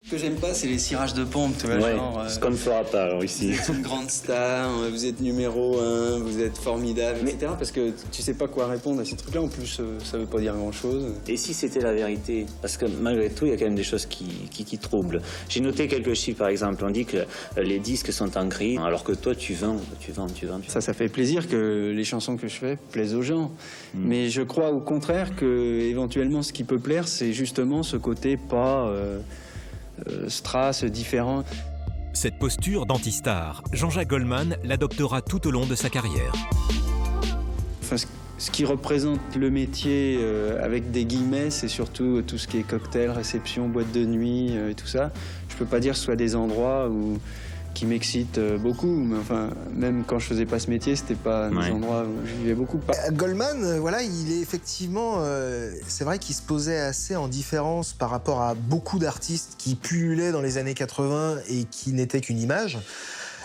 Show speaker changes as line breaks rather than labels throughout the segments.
Ce que j'aime pas, c'est les cirages de pompe, tu vois,
Ouais,
genre...
ce qu'on ne fera pas alors,
Vous
ici.
êtes une grande star, vous êtes numéro 1, vous êtes formidable, etc. Parce que tu sais pas quoi répondre à ces trucs-là. En plus, ça veut pas dire grand-chose.
Et si c'était la vérité? Parce que malgré tout, il y a quand même des choses qui troublent. J'ai noté quelques chiffres, par exemple. On dit que les disques sont en gris, alors que toi, tu vends.
Ça fait plaisir que les chansons que je fais plaisent aux gens. Mais je crois au contraire que, éventuellement, ce qui peut plaire, c'est justement ce côté pas... strass, différent.
Cette posture d'anti-star, Jean-Jacques Goldman l'adoptera tout au long de sa carrière.
Enfin, ce qui représente le métier avec des guillemets, c'est surtout tout ce qui est cocktail, réception, boîte de nuit et tout ça. Je peux pas dire que ce soit des endroits qui m'excitent beaucoup, mais enfin, même quand je faisais pas ce métier, c'était pas des endroits où je vivais beaucoup.
Goldman, voilà, il est effectivement, c'est vrai qu'il se posait assez en différence par rapport à beaucoup d'artistes qui pullulaient dans les années 80 et qui n'étaient qu'une image.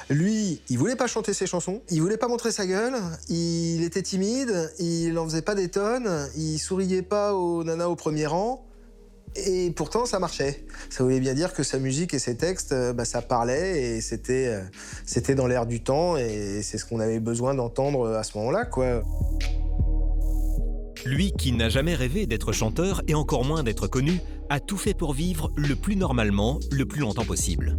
Lui, il voulait pas chanter ses chansons, il voulait pas montrer sa gueule, il était timide, il en faisait pas des tonnes, il souriait pas aux nanas au premier rang. Et pourtant, ça marchait. Ça voulait bien dire que sa musique et ses textes, ça parlait et c'était dans l'air du temps et c'est ce qu'on avait besoin d'entendre à ce moment-là, quoi.
Lui qui n'a jamais rêvé d'être chanteur et encore moins d'être connu, a tout fait pour vivre le plus normalement, le plus longtemps possible.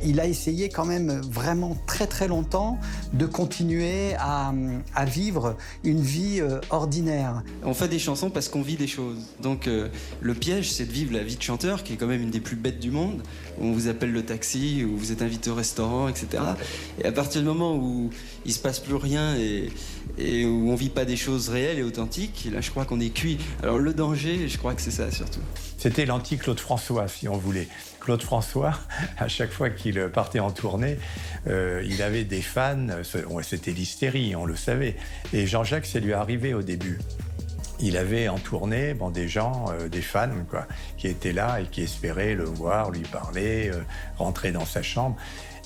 Il a essayé quand même vraiment très longtemps de continuer à vivre une vie ordinaire.
On fait des chansons parce qu'on vit des choses. Donc le piège, c'est de vivre la vie de chanteur, qui est quand même une des plus bêtes du monde. On vous appelle le taxi, ou vous êtes invité au restaurant, etc. Et à partir du moment où il se passe plus rien et où on vit pas des choses réelles et authentiques, là je crois qu'on est cuit. Alors le danger, je crois que c'est ça surtout.
C'était l'anti-Claude François, si on voulait. Claude François, à chaque fois qu'il partait en tournée, il avait des fans, c'était l'hystérie, on le savait. Et Jean-Jacques, ça lui est arrivé au début. Il avait en tournée des gens, des fans, quoi, qui étaient là et qui espéraient le voir, lui parler, rentrer dans sa chambre.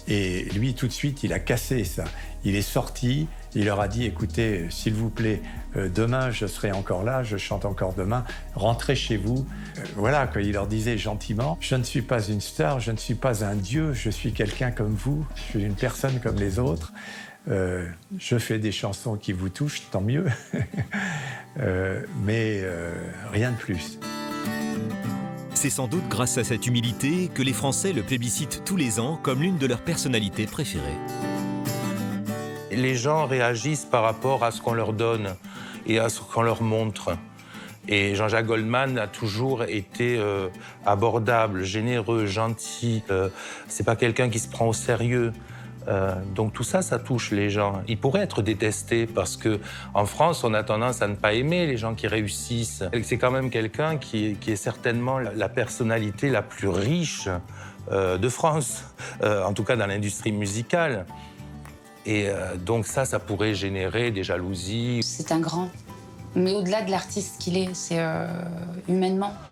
Et lui, tout de suite, il a cassé ça. Il est sorti, il leur a dit, écoutez, s'il vous plaît, demain, je serai encore là, je chante encore demain, rentrez chez vous. Voilà, quoi, il leur disait gentiment, je ne suis pas une star, je ne suis pas un dieu, je suis quelqu'un comme vous, je suis une personne comme les autres. Je fais des chansons qui vous touchent, tant mieux, mais rien de plus.
C'est sans doute grâce à cette humilité que les Français le plébiscitent tous les ans comme l'une de leurs personnalités préférées.
Les gens réagissent par rapport à ce qu'on leur donne et à ce qu'on leur montre. Et Jean-Jacques Goldman a toujours été abordable, généreux, gentil. C'est pas quelqu'un qui se prend au sérieux. Donc tout ça, ça touche les gens. Il pourrait être détesté parce que en France, on a tendance à ne pas aimer les gens qui réussissent. C'est quand même quelqu'un qui est certainement la personnalité la plus riche de France, en tout cas dans l'industrie musicale. Et donc ça pourrait générer des jalousies.
C'est un grand, mais au-delà de l'artiste qu'il est, c'est humainement.